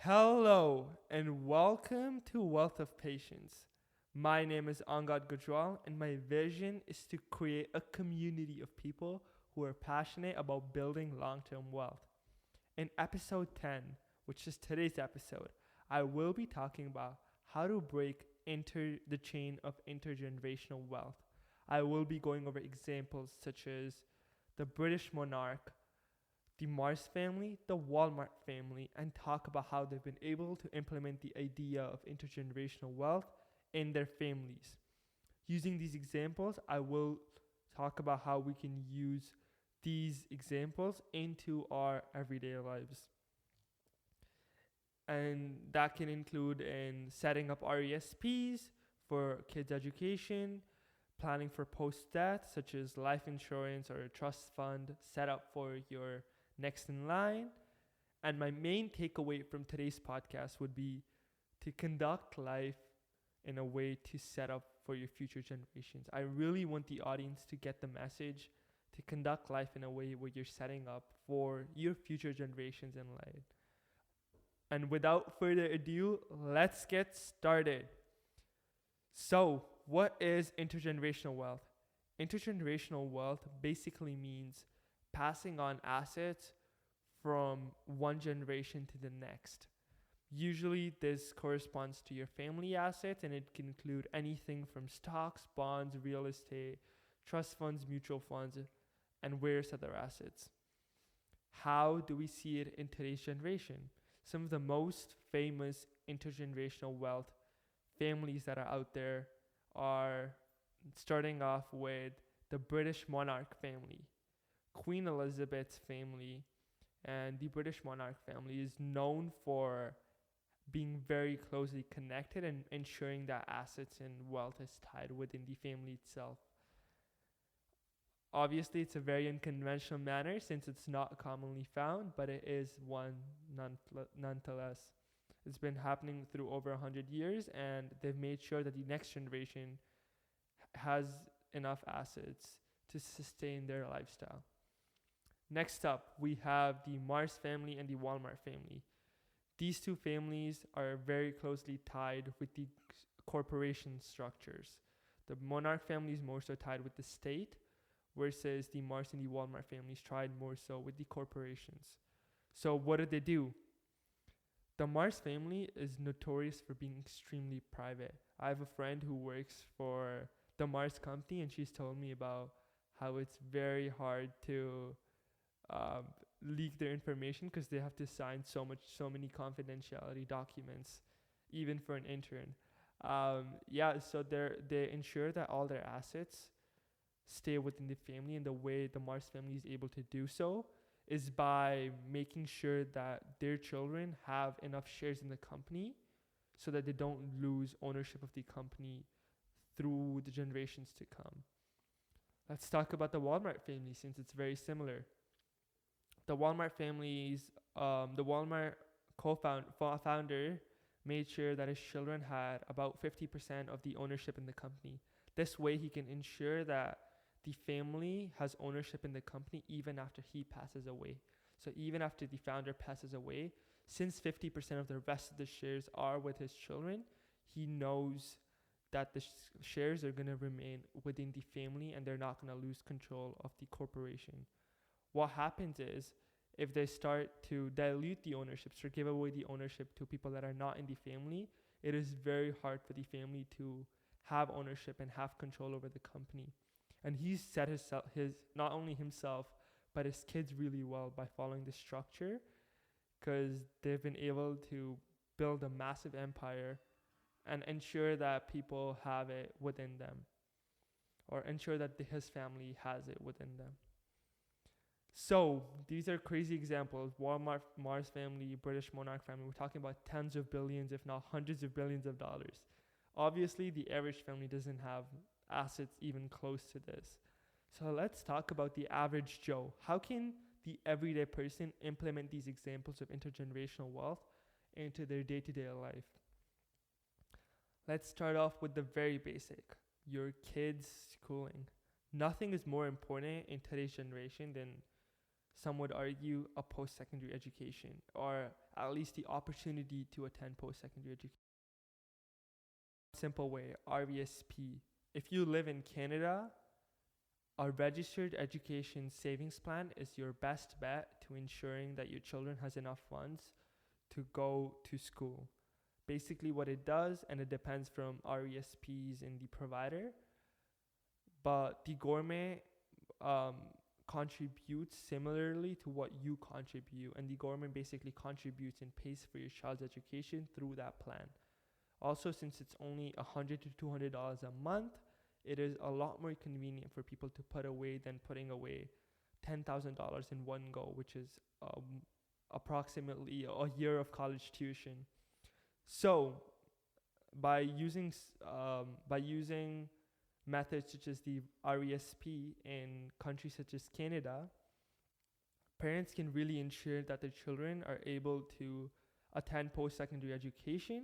Hello and welcome to Wealth of Patience. My name is Angad Gujral and my vision is to create a community of people who are passionate about building long-term wealth. In episode 10, which is today's episode, I will be talking about how to break the chain of intergenerational wealth. I will be going over examples such as the British monarch, the Mars family, the Walmart family, and talk about how they've been able to implement the idea of intergenerational wealth in their families. Using these examples, I will talk about how we can use these examples into our everyday lives. And that can include in setting up RESPs for kids' education, planning for post-death, such as life insurance or a trust fund set up for your next in line. And my main takeaway from today's podcast would be to conduct life in a way to set up for your future generations. I really want the audience to get the message to conduct life in a way where you're setting up for your future generations in life. And without further ado, let's get started. So, what is intergenerational wealth? Intergenerational wealth basically means passing on assets from one generation to the next. Usually this corresponds to your family assets, and it can include anything from stocks, bonds, real estate, trust funds, mutual funds, and various other assets. How do we see it in today's generation? Some of the most famous intergenerational wealth families that are out there are starting off with the British monarch family. Queen Elizabeth's family and the British monarch family is known for being very closely connected and ensuring that assets and wealth is tied within the family itself. Obviously, it's a very unconventional manner since it's not commonly found, but it is one nonetheless. It's been happening through over 100 years, and they've made sure that the next generation has enough assets to sustain their lifestyle. Next up, we have the Mars family and the Walmart family. These two families are very closely tied with the corporation structures. The Monarch family is more so tied with the state, versus the Mars and the Walmart families tried more so with the corporations. So what did they do? The Mars family is notorious for being extremely private. I have a friend who works for the Mars company, and she's told me about how it's very hard to leak their information because they have to sign so many confidentiality documents, even for an intern. So they ensure that all their assets stay within the family, and the way the Mars family is able to do so is by making sure that their children have enough shares in the company so that they don't lose ownership of the company through the generations to come. Let's talk about the Walmart family since it's very similar. The Walmart co-founder made sure that his children had about 50% of the ownership in the company. This way he can ensure that the family has ownership in the company even after he passes away. So even after the founder passes away, since 50% of the rest of the shares are with his children, he knows that the shares are going to remain within the family and they're not going to lose control of the corporation. What happens is, if they start to dilute the ownerships or give away the ownership to people that are not in the family, it is very hard for the family to have ownership and have control over the company. And he's set his not only himself, but his kids really well by following this structure, because they've been able to build a massive empire and ensure that people have it within them, or ensure that his family has it within them. So these are crazy examples. Walmart, Mars family, British monarch family. We're talking about tens of billions, if not hundreds of billions of dollars. Obviously, the average family doesn't have assets even close to this. So let's talk about the average Joe. How can the everyday person implement these examples of intergenerational wealth into their day-to-day life? Let's start off with the very basic, your kids' schooling. Nothing is more important in today's generation than some would argue, a post-secondary education, or at least the opportunity to attend post-secondary education. Simple way, RESP. If you live in Canada, a registered education savings plan is your best bet to ensuring that your children has enough funds to go to school. Basically what it does, and it depends from RESPs and the provider, but the government contributes similarly to what you contribute, and the government basically contributes and pays for your child's education through that plan. Also, since it's only $100 to $200 a month, it is a lot more convenient for people to put away than putting away $10,000 in one go, which is approximately a year of college tuition. So by using methods such as the RESP in countries such as Canada, parents can really ensure that their children are able to attend post-secondary education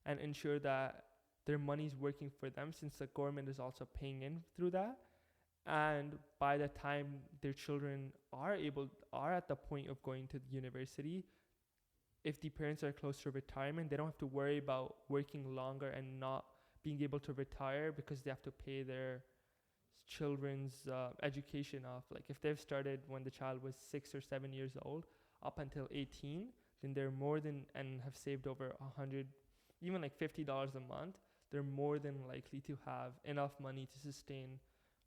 and ensure that their money is working for them, since the government is also paying in through that. And by the time their children are at the point of going to the university, if the parents are close to retirement, they don't have to worry about working longer and not being able to retire because they have to pay their children's education off. Like if they've started when the child was 6 or 7 years old up until 18, then they're more than, and have saved over 100, even like $50 a month, they're more than likely to have enough money to sustain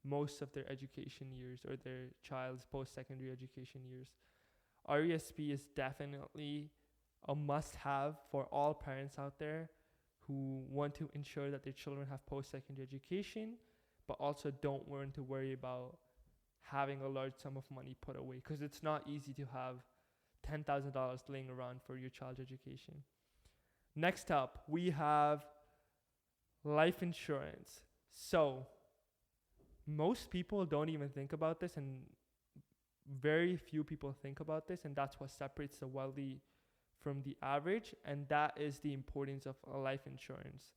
most of their education years or their child's post-secondary education years. RESP is definitely a must-have for all parents out there who want to ensure that their children have post-secondary education, but also don't want to worry about having a large sum of money put away, because it's not easy to have $10,000 laying around for your child's education. Next up, we have life insurance. So most people don't even think about this, and very few people think about this, and that's what separates the wealthy from the average, and that is the importance of a life insurance.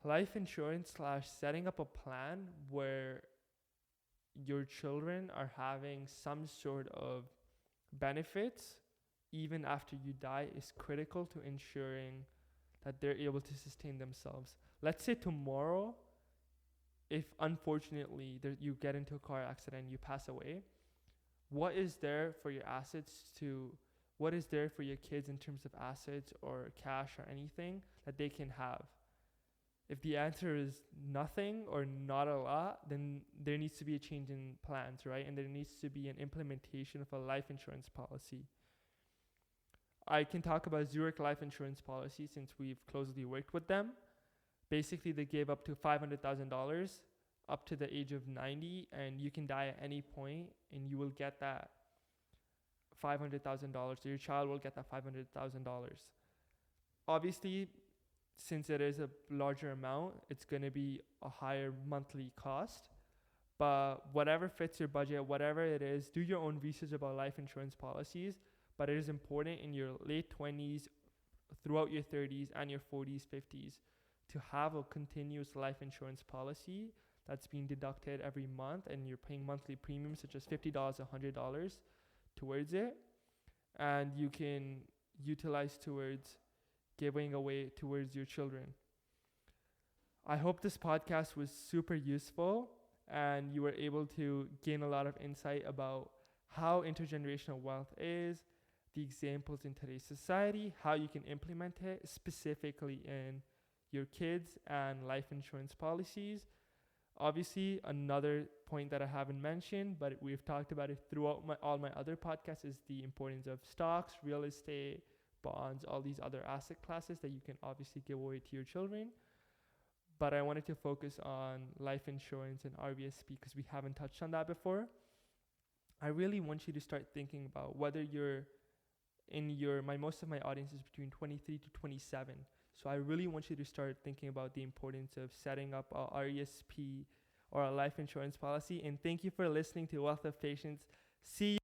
Life insurance / setting up a plan where your children are having some sort of benefits even after you die is critical to ensuring that they're able to sustain themselves. Let's say tomorrow, if unfortunately you get into a car accident and you pass away, what is there for your what is there for your kids in terms of assets or cash or anything that they can have? If the answer is nothing or not a lot, then there needs to be a change in plans, right? And there needs to be an implementation of a life insurance policy. I can talk about Zurich Life Insurance Policy since we've closely worked with them. Basically, they gave up to $500,000 up to the age of 90, and you can die at any point and you will get that $500,000. So your child will get that $500,000. Obviously, since it is a larger amount, it's going to be a higher monthly cost. But whatever fits your budget, whatever it is, do your own research about life insurance policies. But it is important in your late 20s, throughout your 30s, and your 40s, 50s to have a continuous life insurance policy that's being deducted every month, and you're paying monthly premiums such as $50, $100 towards it, and you can utilize towards giving away towards your children. I hope this podcast was super useful and you were able to gain a lot of insight about how intergenerational wealth is, the examples in today's society, how you can implement it specifically in your kids and life insurance policies. Obviously, another point that I haven't mentioned, but we've talked about it throughout all my other podcasts, is the importance of stocks, real estate, bonds, all these other asset classes that you can obviously give away to your children. But I wanted to focus on life insurance and RBSP because we haven't touched on that before. I really want you to start thinking about whether you're most of my audience is between 23 to 27. So I really want you to start thinking about the importance of setting up a RESP or a life insurance policy. And thank you for listening to Wealth of Patience. See you.